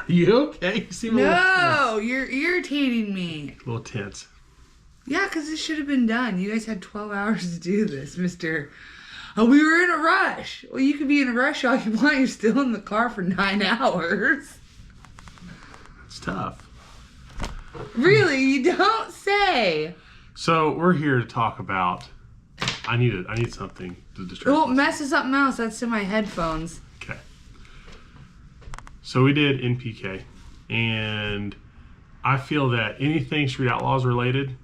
You okay? You seem you're irritating me. A little tense. Yeah, because this should have been done. You guys had 12 hours to do this, Mr. Oh, we were in a rush. Well, you could be in a rush all you want. You're still in the car for 9 hours. It's tough. Really? You don't say. So we're here to talk about. I need something to distract. Well, mess with something else. That's in my headphones. Okay. So we did NPK, and I feel that anything Street Outlaws related,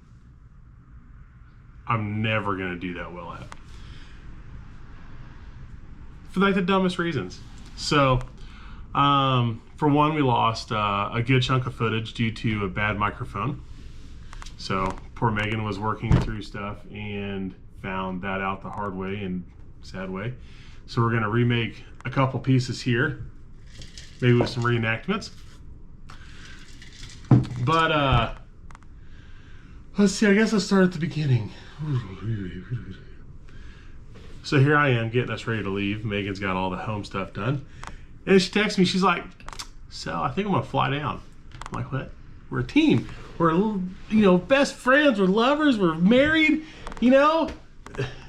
I'm never gonna do that well at. For like the dumbest reasons. So, for one, we lost a good chunk of footage due to a bad microphone. So poor Megan was working through stuff and found that out the hard way and sad way. So we're gonna remake a couple pieces here, maybe with some reenactments. But let's see, I guess let's start at the beginning. So here I am getting us ready to leave. Megan's got all the home stuff done. And she texts me, she's like, so I think I'm gonna fly down. I'm like, what? We're a team. We're, best friends, we're lovers, we're married,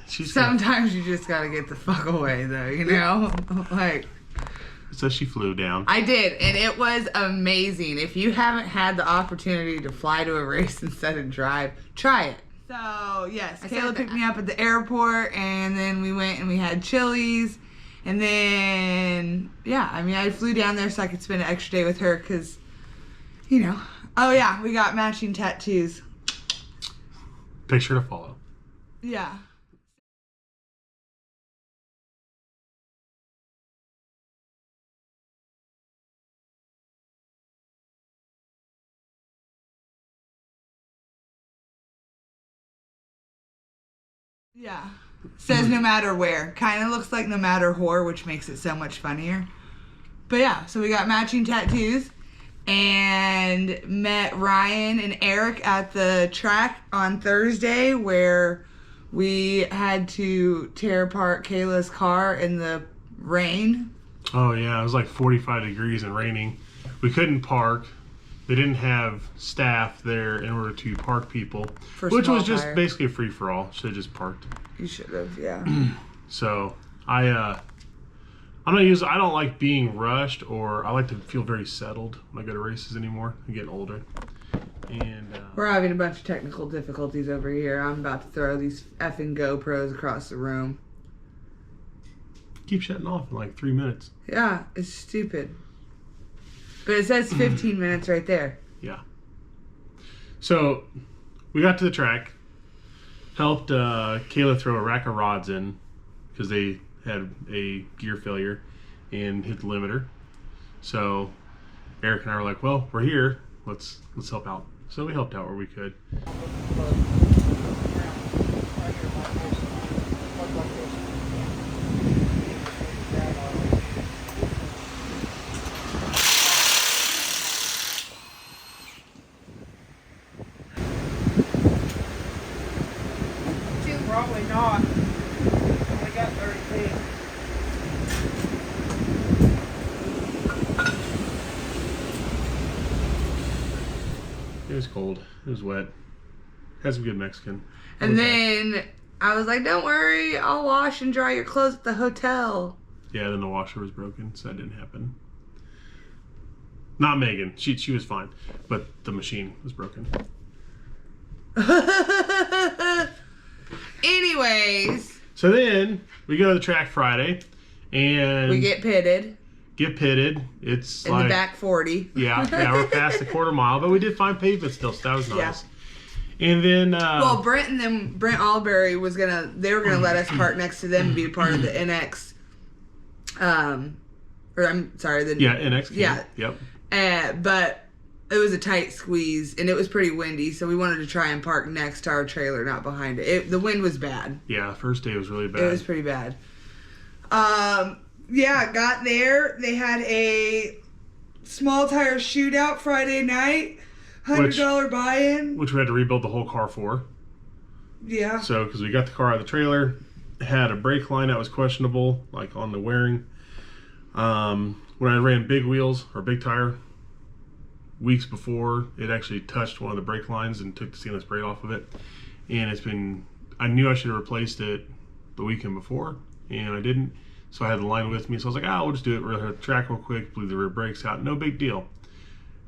Sometimes you just gotta get the fuck away though, like. So she flew down. I did, and it was amazing. If you haven't had the opportunity to fly to a race instead of drive, try it. So, yes, Kayla picked me up at the airport, and then we went and we had Chili's, and then, I flew down there so I could spend an extra day with her, because, oh yeah, we got matching tattoos. Picture to follow. Yeah. Yeah. Says no matter where. Kind of looks like no matter whore, which makes it so much funnier. But yeah, so we got matching tattoos and met Ryan and Eric at the track on Thursday where we had to tear apart Kayla's car in the rain. Oh yeah, it was like 45 degrees and raining. We couldn't park. They didn't have staff there in order to park people, which was just basically a free-for-all. Should have just parked. You should have, yeah. So I don't like being rushed, or I like to feel very settled when I go to races anymore. I'm getting older. And we're having a bunch of technical difficulties over here. I'm about to throw these effing GoPros across the room. Keep shutting off in like 3 minutes. Yeah, it's stupid. But it says 15 minutes right there. Yeah. So we got to the track, helped Kayla throw a rack of rods in because they had a gear failure and hit the limiter. So Eric and I were like, well, we're here. Let's help out. So we helped out where we could. Probably not. We got 30 feet. It was cold. It was wet. Had some good Mexican. And then I was like, don't worry, I'll wash and dry your clothes at the hotel. Yeah, then the washer was broken, so that didn't happen. Not Megan. She was fine. But the machine was broken. Anyways. So then we go to the track Friday and we get pitted. It's in the back 40. Yeah, we're past the quarter mile, but we did find pavement still, so that was nice. Yeah. And then well, Brent Alberry they were gonna let us park next to them and be a part of the NX NX. Yeah. Yep. But it was a tight squeeze, and it was pretty windy, so we wanted to try and park next to our trailer, not behind it. The wind was bad. Yeah, first day was really bad. It was pretty bad. Got there. They had a small tire shootout Friday night, $100 buy-in. Which we had to rebuild the whole car for. Yeah. So, because we got the car out of the trailer, had a brake line that was questionable, like on the wearing. When I ran big wheels, or big tire, weeks before, it actually touched one of the brake lines and took the seamless braid off of it. And I knew I should have replaced it the weekend before, and I didn't. So I had the line with me, so I was like, we'll just do it. We'll hit the track real quick, blew the rear brakes out, no big deal.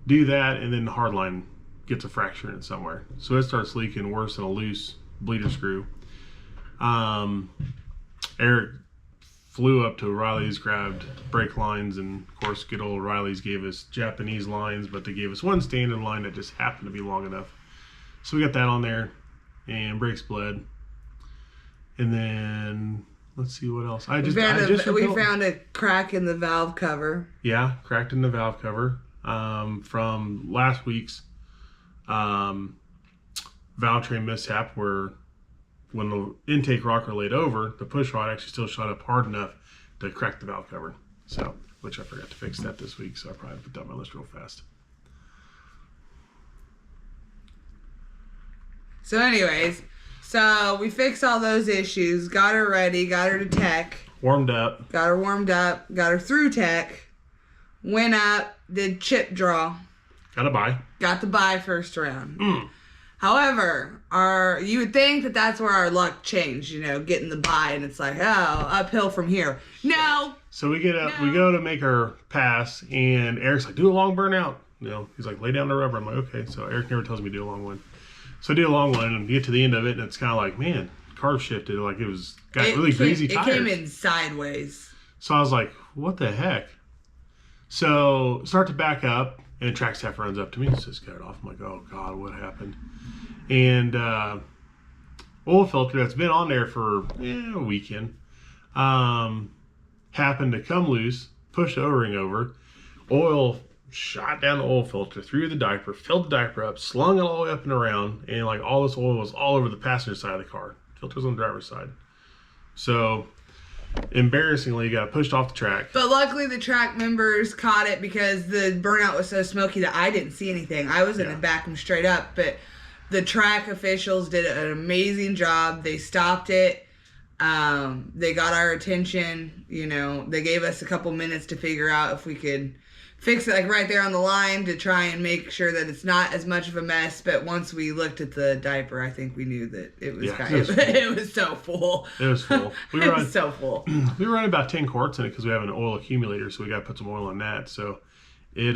Do that, and then the hard line gets a fracture in it somewhere. So it starts leaking worse than a loose bleeder screw. Eric flew up to O'Reilly's, grabbed brake lines, and of course good old O'Reilly's gave us Japanese lines, but they gave us one standard line that just happened to be long enough. So we got that on there, and brakes bled. And then let's see what else. We found a crack in the valve cover. Yeah, cracked in the valve cover from last week's valve train mishap, where when the intake rocker laid over, the push rod actually still shot up hard enough to crack the valve cover. So, which I forgot to fix that this week, so I probably put that on my list real fast. So anyways, so we fixed all those issues, got her ready, got her to tech. Warmed up. Got her warmed up, got her through tech, went up, did chip draw. Got a buy. Got the buy first round. However, you would think that that's where our luck changed, getting the buy, and it's like, uphill from here. No. So we we go to make our pass, and Eric's like, do a long burnout. He's like, lay down the rubber. I'm like, okay. So Eric never tells me to do a long one. So I do a long one, and get to the end of it, and it's kind of like, man, carb shifted. Like got really greasy tires. It came in sideways. So I was like, what the heck? So start to back up, and track staff runs up to me and says, cut it off. I'm like, oh God, what happened? And oil filter that's been on there for a weekend happened to come loose, push the O-ring over, oil shot down the oil filter through the diaper, filled the diaper up, slung it all the way up and around, and like all this oil was all over the passenger side of the car. Filter's on the driver's side. So embarrassingly got pushed off the track. But luckily the track members caught it because the burnout was so smoky that I didn't see anything. I was going to back them straight up, but the track officials did an amazing job. They stopped it. They got our attention. They gave us a couple minutes to figure out if we could fix it, like right there on the line, to try and make sure that it's not as much of a mess. But once we looked at the diaper, I think we knew that it was it was so full. It was full. It was so full. We were running about 10 quarts in it because we have an oil accumulator, so we got to put some oil in that. So it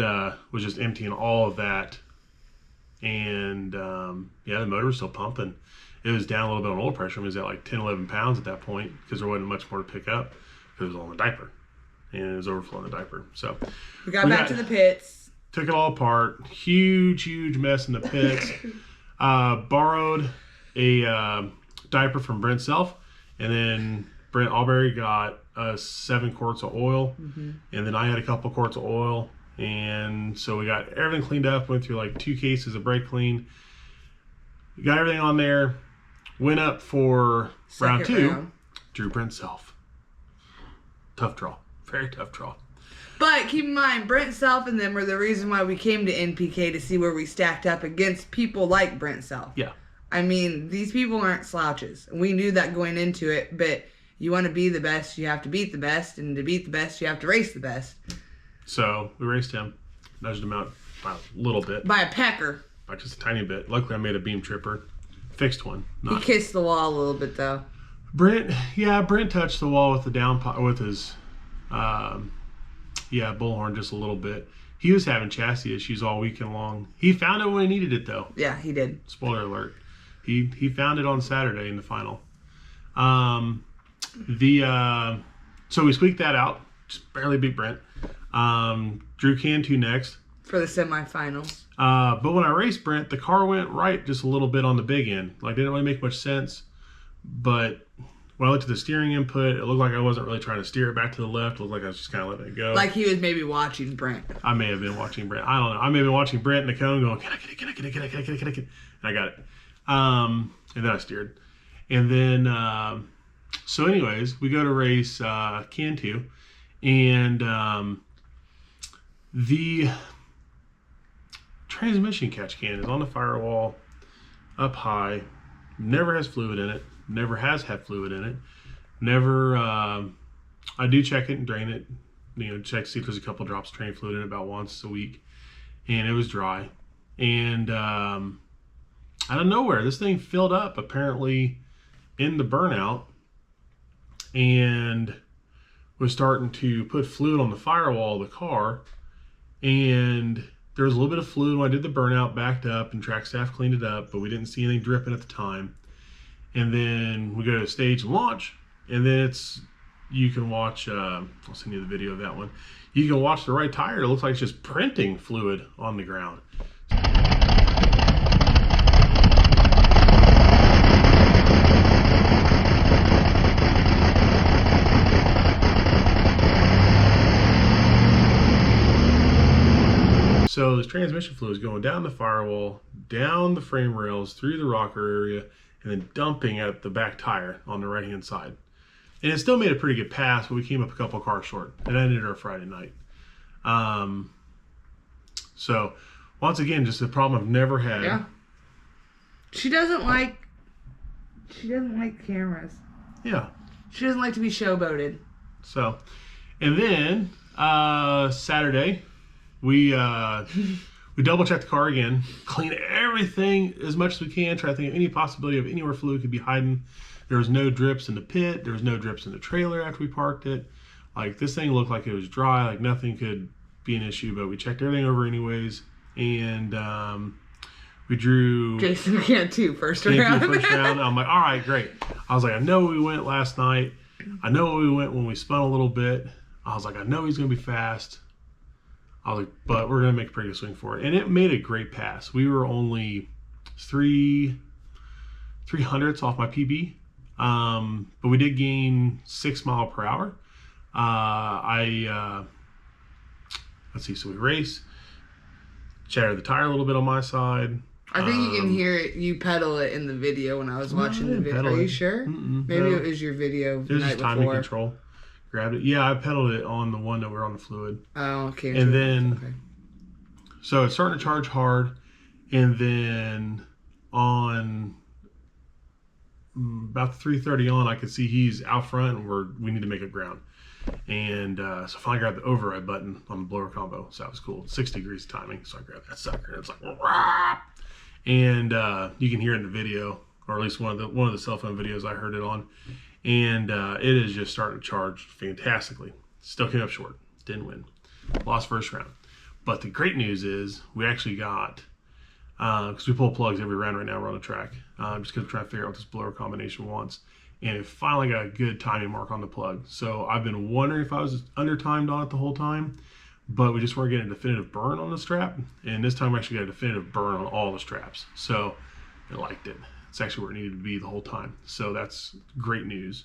was just emptying all of that. And the motor was still pumping. It was down a little bit on oil pressure. It was at like 10, 11 pounds at that point because there wasn't much more to pick up because it was on the diaper. And it was overflowing the diaper. So we got back to the pits. Took it all apart. Huge mess in the pits. Borrowed a diaper from Brent Self. And then Brent Albury got 7 quarts of oil. And then I had a couple quarts of oil. And so we got everything cleaned up. Went through like 2 cases of brake clean. We got everything on there. Went up for round 2. Drew Brent Self. Tough draw. Very tough draw. But keep in mind, Brent Self and them were the reason why we came to NPK, to see where we stacked up against people like Brent Self. Yeah. I mean, these people aren't slouches. We knew that going into it, but you want to be the best, you have to beat the best, and to beat the best, you have to race the best. So we raced him, nudged him out by a little bit. By a pecker. By just a tiny bit. Luckily, I made a beam tripper. Fixed one. He kissed the wall a little bit, though. Brent touched the wall with the with his bullhorn just a little bit. He was having chassis issues all weekend long. He found it when he needed it, though. Yeah, he did. Spoiler alert. He found it on Saturday in the final. So we squeaked that out. Just barely beat Brent. Drew Cantu next. For the semifinals. But when I raced Brent, the car went right just a little bit on the big end. Like, didn't really make much sense. But when I looked at the steering input, it looked like I wasn't really trying to steer it back to the left. It looked like I was just kind of letting it go. Like he was maybe watching Brent. I may have been watching Brent. I don't know. I may have been watching Brent in the cone going, can I get it? And I got it. And then I steered. And then, so anyways, we go to race Cantu. And the transmission catch can is on the firewall up high. Never has fluid in it. Never has had fluid in it. Never, I do check it and drain it. Check to see if there's a couple drops of train fluid in it about once a week. and it was dry. And out of nowhere, this thing filled up apparently in the burnout and was starting to put fluid on the firewall of the car. And there was a little bit of fluid when I did the burnout, backed up, and track staff cleaned it up, but we didn't see anything dripping at the time. And then we go to stage and launch, and then you can watch, I'll send you the video of that one. You can watch the right tire. It looks like it's just printing fluid on the ground. So this transmission fluid is going down the firewall, down the frame rails, through the rocker area, and then dumping at the back tire on the right-hand side. And it still made a pretty good pass, but we came up a couple of cars short. It ended our Friday night. So once again, just a problem I've never had. Yeah. She doesn't like cameras. Yeah. She doesn't like to be showboated. So, and then Saturday, we double checked the car again, clean everything as much as we can, try to think of any possibility of anywhere fluid could be hiding. There was no drips in the pit. There was no drips in the trailer after we parked it. Like, this thing looked like it was dry, like nothing could be an issue, but we checked everything over anyways. And we drew Jason can't do first round. round. I'm like, all right, great. I was like, I know we went last night. I know we went when we spun a little bit. I was like, I know he's going to be fast. I was like, but we're going to make a pretty good swing for it. And it made a great pass. We were only 300ths off my PB. But we did gain 6 miles per hour. Let's see, so we race, shattered the tire a little bit on my side. I think you can hear it, you pedal it in the video when I was watching the video. Are you sure? Maybe it was your video the night before. Timing control. Grabbed it. Yeah, I pedaled it on the one that we're on the fluid. Oh, okay. And then, so it's starting to charge hard, and then on about 3:30 on, I could see he's out front, and we need to make it ground. And so finally grabbed the override button on the blower combo. So that was cool. 6 degrees timing. So I grabbed that sucker, and it's like, rah! And you can hear it in the video, or at least one of the cell phone videos I heard it on. And it is just starting to charge fantastically. Still came up short. Didn't win. Lost first round. But the great news is we actually got, because we pull plugs every round right now, we're on the track, just because we're trying to figure out what this blower combination wants. And it finally got a good timing mark on the plug. So I've been wondering if I was under timed on it the whole time, but we just weren't getting a definitive burn on the strap. And this time we actually got a definitive burn on all the straps. So I liked it. It's actually where it needed to be the whole time. So that's great news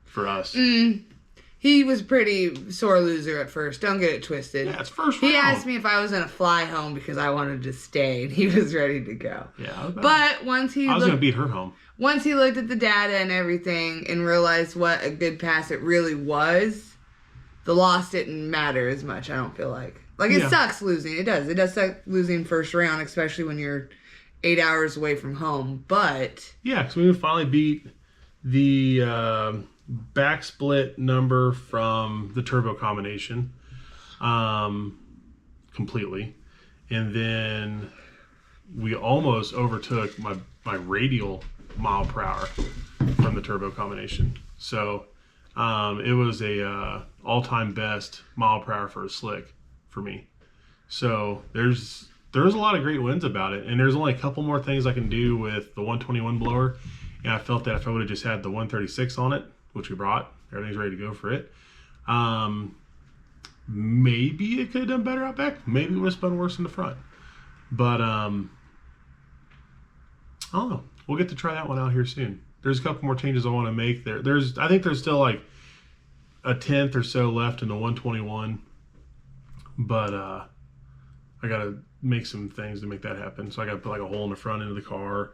for us. He was pretty sore loser at first. Don't get it twisted. Yeah, it's first round. He asked me if I was going to fly home because I wanted to stay, and he was ready to go. Yeah. But once he I was going to beat her home. Once he looked at the data and everything and realized what a good pass it really was, the loss didn't matter as much, I don't feel like. Like, it sucks losing. It does. It does suck losing first round, especially when you're 8 hours away from home. But yeah, because we finally beat the back split number from the turbo combination completely. And then we almost overtook my radial mile per hour from the turbo combination. So it was a all-time best mile per hour for a slick for me. So there's a lot of great wins about it, and there's only a couple more things I can do with the 121 blower. And I felt that if I would have just had the 136 on it, which we brought, everything's ready to go for it, maybe it could have done better out back. Maybe it would have spun worse in the front. But I don't know. We'll get to try that one out here soon. There's a couple more changes I want to make there. I think there's still like a 1/10 or so left in the 121, but I gotta make some things to make that happen. So I gotta put like a hole in the front end of the car,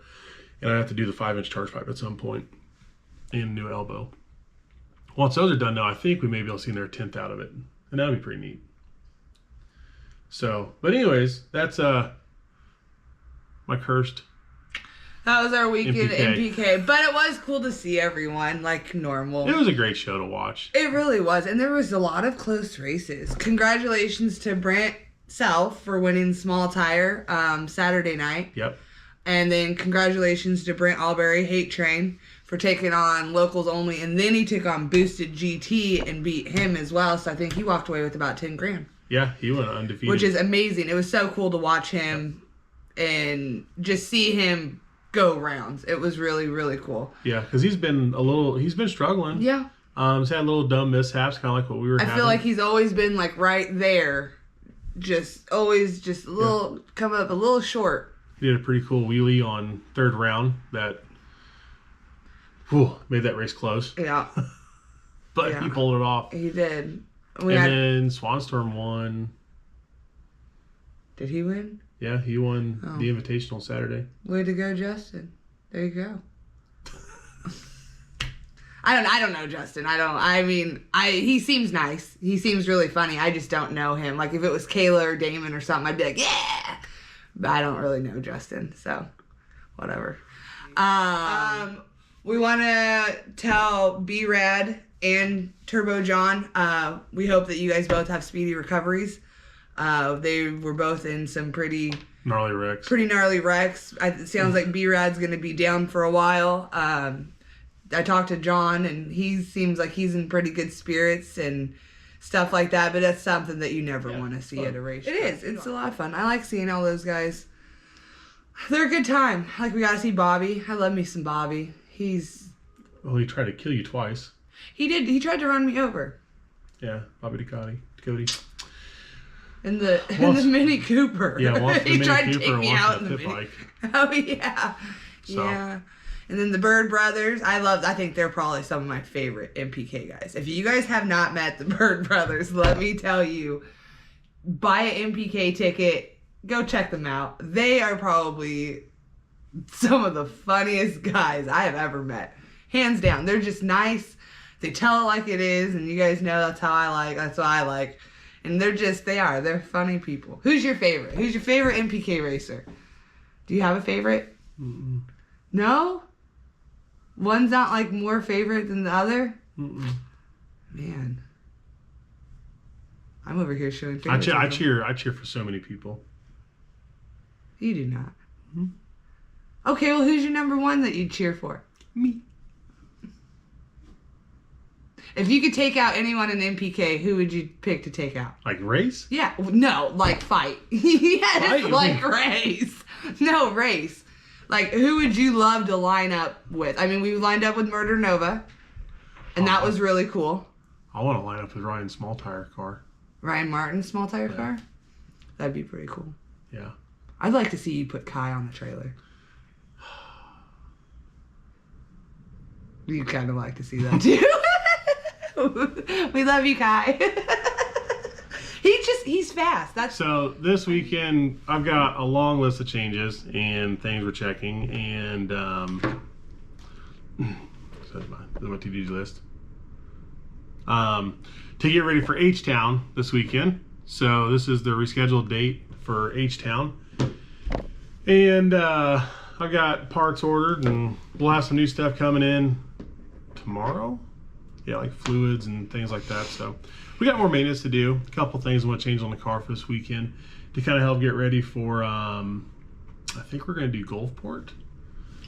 and I have to do the 5-inch charge pipe at some point, and a new elbow. Once those are done, now I think we may be able to see their 1/10 out of it, and that'd be pretty neat. So, but anyways, that's my cursed. That was our weekend NPK. But it was cool to see everyone like normal. It was a great show to watch. It really was. And there was a lot of close races. Congratulations to Brent himself for winning small tire Saturday night. Yep. And then congratulations to Brent Albury, Hate Train, for taking on locals only. And then he took on Boosted GT and beat him as well. So I think he walked away with about 10 grand. Yeah, he went undefeated. Which is amazing. It was so cool to watch him and just see him go rounds. It was really, really cool. Yeah, because he's been struggling. Yeah. He's had little dumb mishaps, kind of like what we were having. I feel like he's always been like right there. Just always just a little, coming up a little short. He did a pretty cool wheelie on third round that made that race close. Yeah. But he pulled it off. He did. Then Swanstorm won. Did he win? Yeah, he won the Invitational Saturday. Way to go, Justin. There you go. I don't know Justin. He seems nice. He seems really funny. I just don't know him. Like if it was Kayla or Damon or something, I'd be like, yeah. But I don't really know Justin, so whatever. We want to tell B-Rad and Turbo John, we hope that you guys both have speedy recoveries. They were both in some pretty gnarly wrecks. It sounds like B-Rad's going to be down for a while. I talked to John, and he seems like he's in pretty good spirits and stuff like that, but that's something that you never want to see at a race. It is. It's a lot of fun. I like seeing all those guys. They're a good time. Like, we got to see Bobby. I love me some Bobby. Well, he tried to kill you twice. He did. He tried to run me over. Yeah, Bobby Ducati. In the Mini Cooper. Yeah, once the he Mini tried Cooper, to take me out in the pit bike. Oh, yeah. So. Yeah. And then the Bird brothers, I think they're probably some of my favorite NPK guys. If you guys have not met the Bird brothers, let me tell you, buy an NPK ticket, go check them out. They are probably some of the funniest guys I have ever met. Hands down. They're just nice. They tell it like it is, and you guys know that's what I like. And they're funny people. Who's your favorite? Who's your favorite NPK racer? Do you have a favorite? Mm-mm. No? One's not like more favorite than the other? Mm-mm. Man. I'm over here showing favorites. I cheer for so many people. You do not. Mm-hmm. Okay, well, who's your number one that you'd cheer for? Me. If you could take out anyone in NPK, who would you pick to take out? Like race? Yeah. No, like fight. Yes, fight? Like race. No, race. Like, who would you love to line up with? I mean, we lined up with Murder Nova, and that was really cool. I want to line up with Ryan's small tire car. Ryan Martin's small tire car? That'd be pretty cool. Yeah. I'd like to see you put Kai on the trailer. You'd kind of like to see that, too. We love you, Kai. He's fast. So this weekend, I've got a long list of changes and things we're checking, and so my to-do list. To get ready for H-Town this weekend. So this is the rescheduled date for H-Town. And I've got parts ordered, and we'll have some new stuff coming in tomorrow. Yeah, like fluids and things like that. So we got more maintenance to do. A couple things I want to change on the car for this weekend to kind of help get ready for, I think we're going to do Gulfport.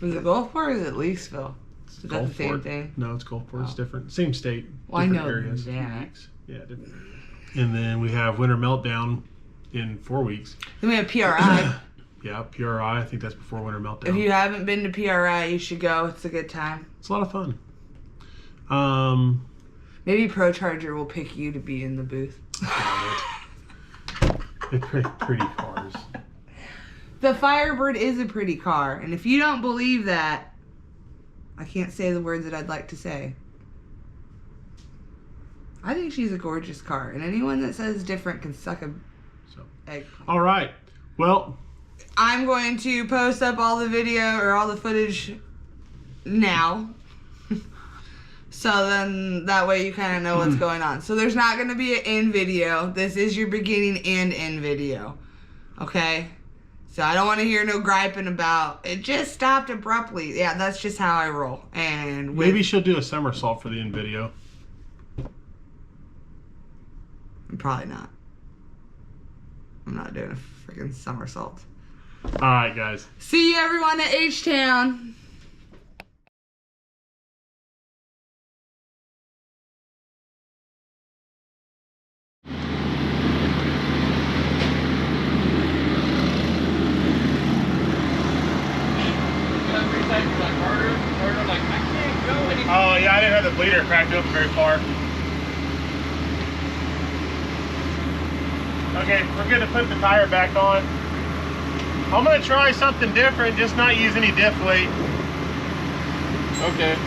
Is it Gulfport or is it Leesville? Is that the same thing? No, it's Gulfport. It's different. Same state. Well, different I know areas. that. Yeah, different areas. And then we have Winter Meltdown in 4 weeks. Then we have PRI. Yeah, PRI. I think that's before Winter Meltdown. If you haven't been to PRI, you should go. It's a good time. It's a lot of fun. Maybe Pro Charger will pick you to be in the booth. They're pretty cars. The Firebird is a pretty car, and if you don't believe that, I can't say the words that I'd like to say. I think she's a gorgeous car, and anyone that says different can suck a egg. All right. Well, I'm going to post up all the video or all the footage now. So then that way you kind of know what's going on. So there's not going to be an end video. This is your beginning and end video. Okay? So I don't want to hear no griping about it just stopped abruptly. Yeah, that's just how I roll. And maybe she'll do a somersault for the end video. Probably not. I'm not doing a freaking somersault. All right, guys. See you everyone at H-Town. Oh yeah, I didn't have the bleeder cracked open very far. Okay, we're gonna put the tire back on. I'm gonna try something different, just not use any diff weight. Okay.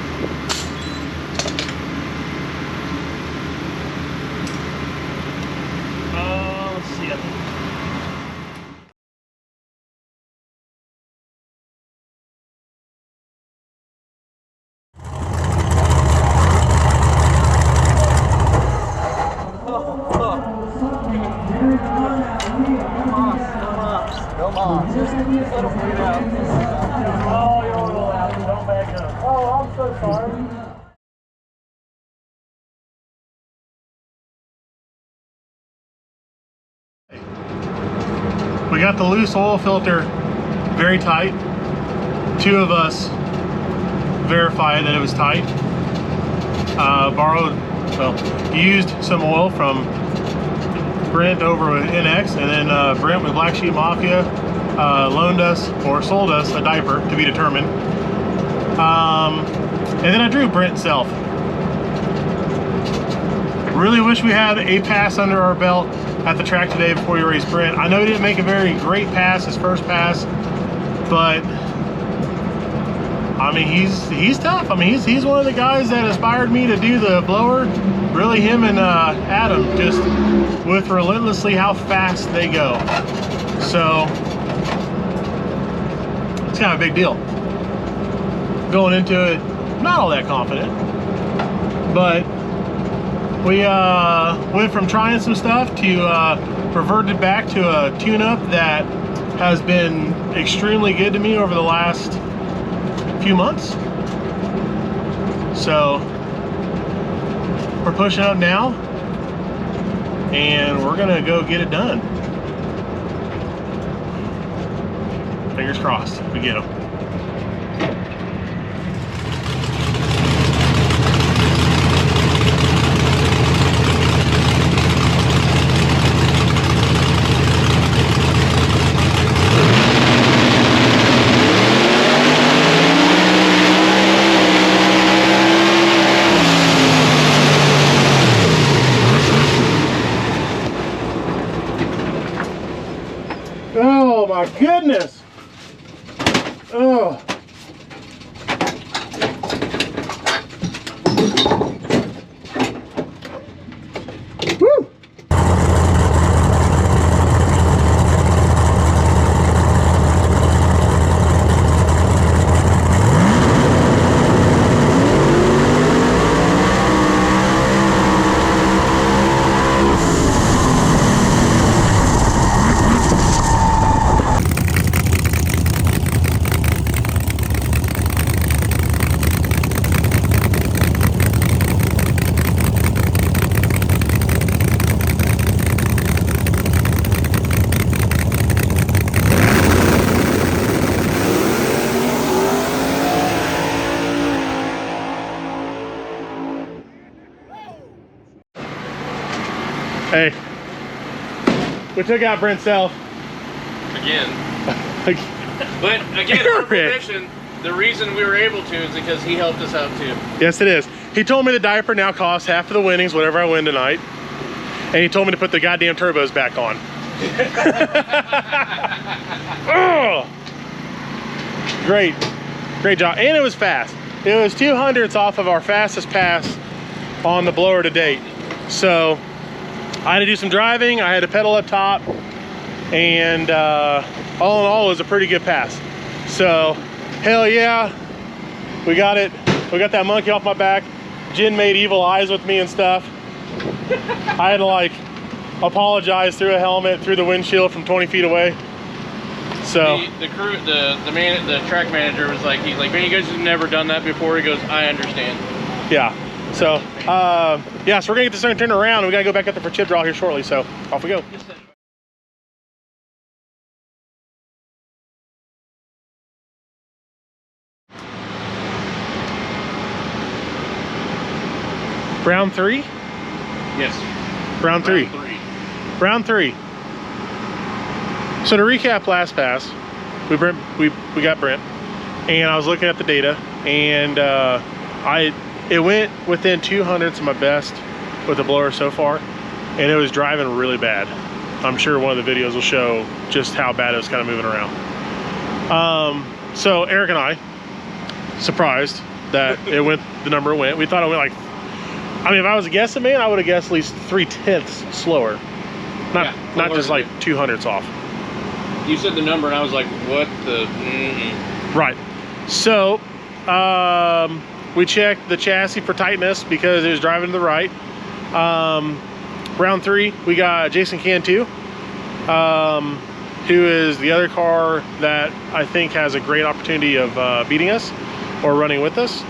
Let's see. Come on, just let him bleed out. Oh, you're a little loud. Don't back up. Oh, I'm so sorry. We got the loose oil filter very tight. Two of us verified that it was tight. Used some oil from Brent over with NX, and then Brent with Black Sheep Mafia loaned us or sold us a diaper to be determined. And then I drew Brent self. Really wish we had a pass under our belt at the track today before we raced Brent. I know he didn't make a very great pass, his first pass, but I mean, he's tough. I mean, he's one of the guys that inspired me to do the blower. Really, him and Adam, just with relentlessly how fast they go. So it's kind of a big deal. Going into it, not all that confident, but we went from trying some stuff to reverted back to a tune-up that has been extremely good to me over the last few months. So we're pushing up now and we're gonna go get it done. Fingers crossed we get them. Oh my goodness! Oh. Woo! Hey, we took out Brent Self. Again. But again, our position, the reason we were able to is because he helped us out too. Yes, it is. He told me the diaper now costs half of the winnings, whatever I win tonight. And he told me to put the goddamn turbos back on. Oh! Great job. And it was fast. It was 200ths off of our fastest pass on the blower to date. So I had to do some driving, I had to pedal up top, and all in all, it was a pretty good pass. So, hell yeah, we got it. We got that monkey off my back. Jen made evil eyes with me and stuff. I had to like apologize through a helmet, through the windshield from 20 feet away. So the crew, the track manager was like, he's like, man, you guys have never done that before. He goes, I understand. Yeah. So, yeah, so we're gonna get this thing turned around and we gotta go back up there for chip draw here shortly. So off we go. Round 3? Yes. Round 3. Round 3. So to recap last pass, we got Brent, and I was looking at the data, and it went within 200ths of my best with the blower so far, and it was driving really bad. I'm sure one of the videos will show just how bad it was kind of moving around. So Eric and I, surprised that it went the number it went. We thought it went like, I mean, if I was guessing, man, I would have guessed at least 3/10 slower. Not just like 200ths off. You said the number and I was like, what the? Right. So we checked the chassis for tightness because it was driving to the right. Round 3, we got Jason Cantu, who is the other car that I think has a great opportunity of beating us or running with us.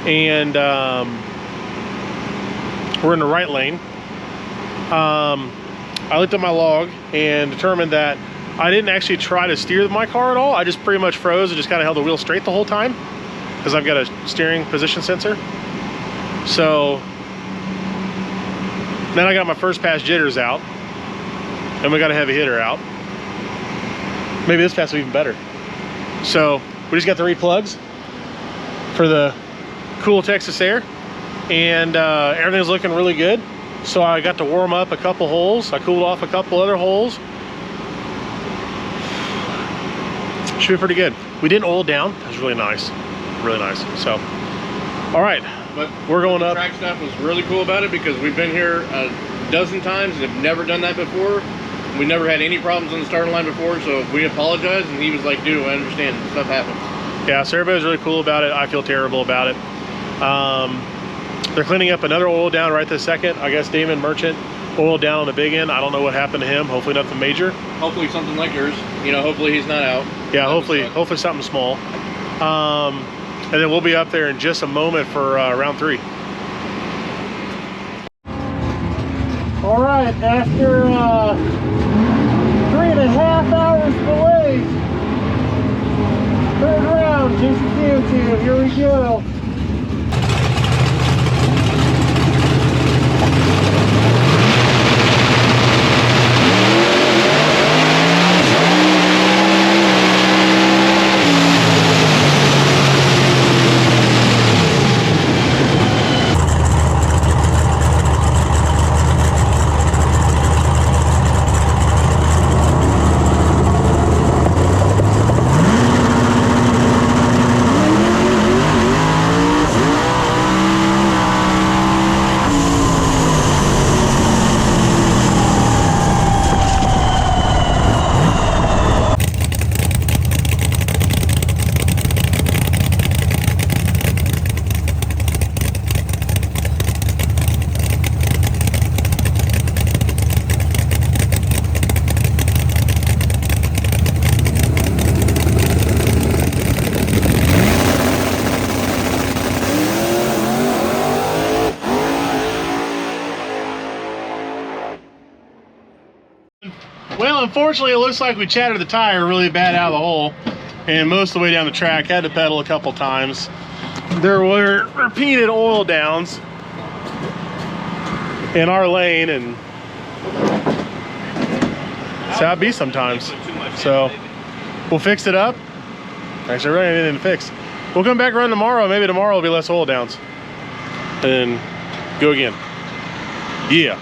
And we're in the right lane. I looked at my log and determined that I didn't actually try to steer my car at all. I just pretty much froze and just kind of held the wheel straight the whole time because I've got a steering position sensor. So then I got my first pass jitters out, and we got a heavy hitter out. Maybe this pass will be even better. So we just got the replugs for the cool Texas air, and everything's looking really good. So I got to warm up a couple holes. I cooled off a couple other holes. Should be pretty good. We didn't oil down. That was really nice. Really nice. So, all right. But we're going up. The track stuff was really cool about it because we've been here a dozen times and have never done that before. We never had any problems on the starting line before, so we apologized, and he was like, dude, I understand. Stuff happens. Yeah, so everybody's really cool about it. I feel terrible about it. They're cleaning up another oil down right this second. I guess Damon Merchant oiled down on the big end. I don't know what happened to him. Hopefully nothing major. Hopefully something like yours. You know, hopefully he's not out. Yeah, hopefully something small. And then we'll be up there in just a moment for round 3. All right, after 3.5 hours delayed, third round, Jason Cantu, here we go. Well, unfortunately, it looks like we chattered the tire really bad out of the hole, and most of the way down the track, had to pedal a couple times. There were repeated oil downs in our lane, and that's how it be sometimes. So we'll fix it up. Actually, really anything to fix. We'll come back around tomorrow. Maybe tomorrow will be less oil downs, and go again. Yeah.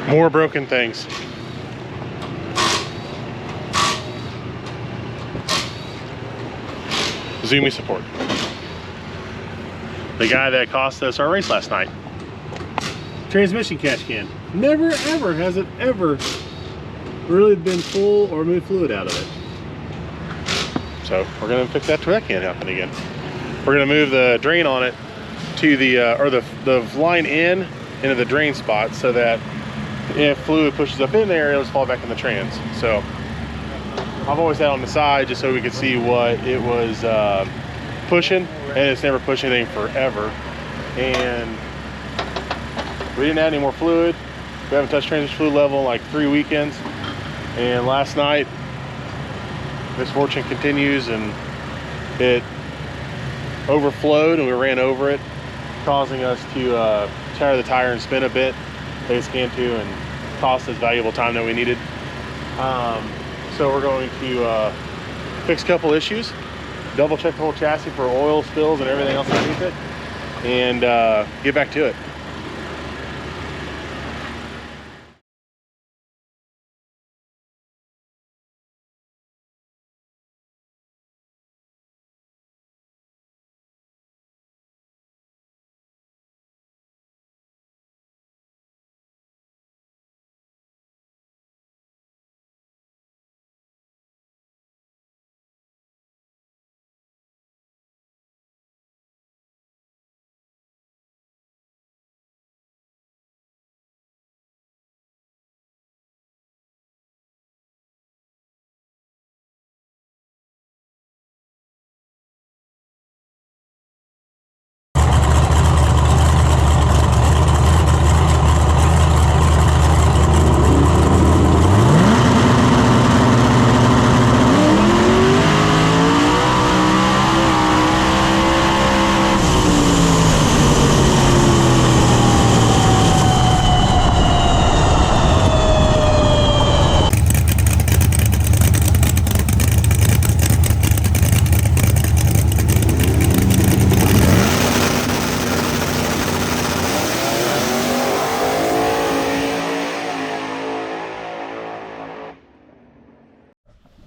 More broken things. Zumi support. The guy that cost us our race last night. Transmission catch can. Never ever has it ever really been full or moved fluid out of it. So we're gonna fix that so that can't happen again. We're gonna move the drain on it to the the line in into the drain spot so that if fluid pushes up in there, it'll just fall back in the trans. So I've always had it on the side just so we could see what it was pushing, and it's never pushed anything forever. And we didn't add any more fluid. We haven't touched transmission fluid level in like 3 weekends. And last night misfortune continues, and it overflowed and we ran over it, causing us to tear the tire and spin a bit. They scanned to and cost us valuable time that we needed. So we're going to fix a couple issues, double check the whole chassis for oil spills and everything else underneath it, and get back to it.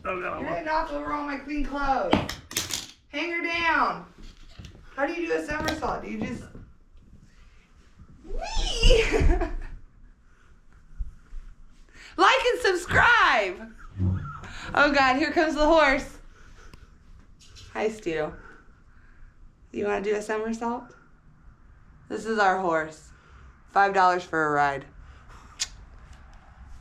You're gonna knock over all my clean clothes. Hang her down. How do you do a somersault? Do you just... Whee! Like and subscribe! Oh God, here comes the horse. Hi, Stu. You wanna do a somersault? This is our horse. $5 for a ride.